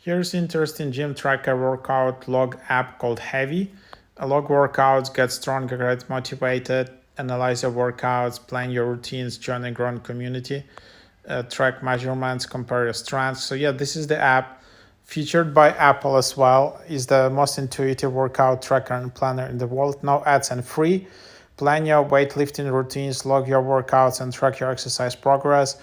Here's interesting gym tracker workout log app called Hevy. A log workouts, get stronger, get motivated, analyze your workouts, plan your routines, join a growing community, track measurements, compare your strengths. So yeah, this is the app featured by Apple as well. Is the most intuitive workout tracker and planner in the world. No ads and free. Plan your weightlifting routines, log your workouts, and track your exercise progress.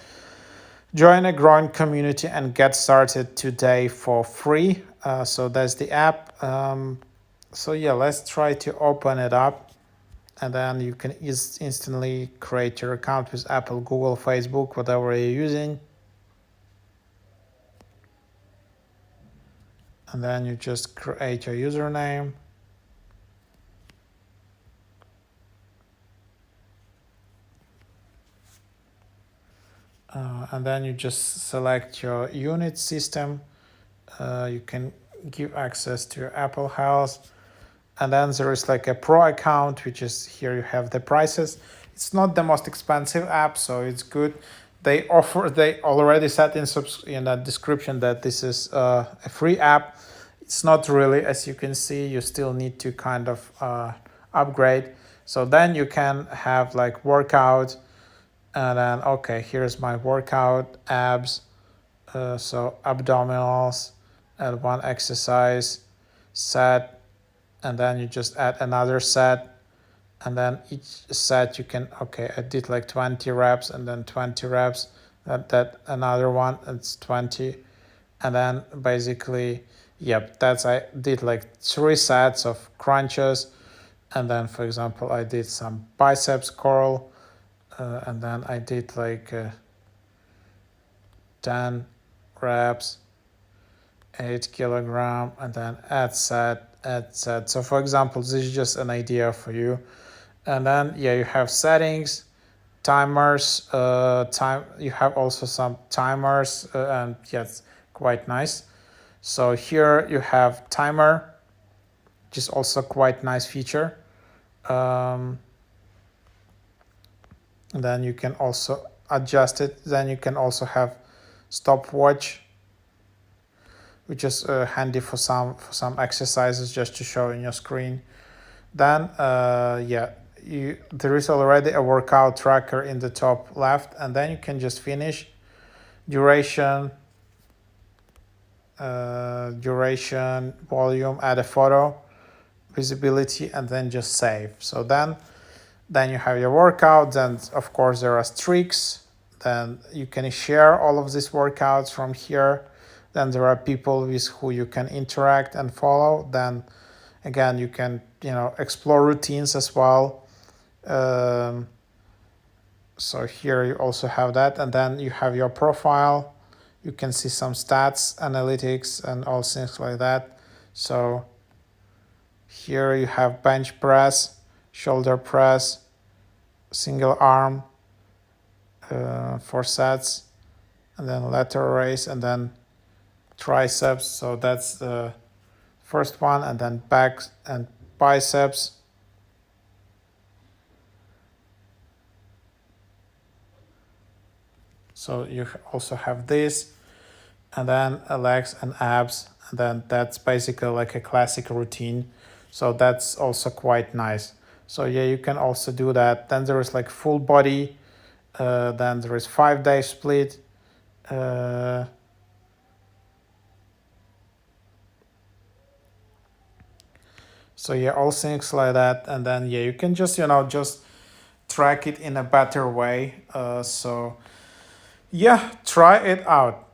Join a growing community and get started today for free. So that's the app. So yeah, let's try to open it up, and then you can instantly create your account with Apple, Google, Facebook, whatever you're using. And then you just create your username. And then you just select your unit system. You can give access to your Apple Health. And then there is like a pro account, which is here you have the prices. It's not the most expensive app, so it's good. They already said in the description that this is a free app. It's not really, as you can see, you still need to kind of upgrade. So then you can have like workout, and then okay, here's my workout, abs, so abdominals, and one exercise set, and then you just add another set, and then each set you can, okay, I did like 20 reps and then 20 reps, that another one, it's 20, and then basically, yep, that's, I did like 3 sets of crunches, and then for example I did some biceps curl, and then I did like 10 reps, 8 kilogram, and then add set. So for example, this is just an idea for you. And then yeah, you have settings, timers, you have also some timers, and yeah, it's quite nice. So here you have timer, which is also quite nice feature. And then you can also adjust it. Then you can also have stopwatch, which is handy for some exercises, just to show in your screen. Then yeah, there is already a workout tracker in the top left, and then you can just finish duration, volume, add a photo, visibility, and then just save. So then you have your workout. Then of course there are streaks. Then you can share all of these workouts from here. Then there are people with who you can interact and follow. Then again, you can explore routines as well. So here you also have that, and then you have your profile. You can see some stats, analytics, and all things like that. So here you have bench press, shoulder press, single arm, 4 sets, and then lateral raise, and then triceps. So that's the first one, and then back and biceps. So you also have this, and then legs and abs, and then that's basically like a classic routine. So that's also quite nice. So yeah, you can also do that. Then there is like full body, then there is 5-day split, so yeah, all things like that. And then yeah, you can just just track it in a better way. So yeah, try it out.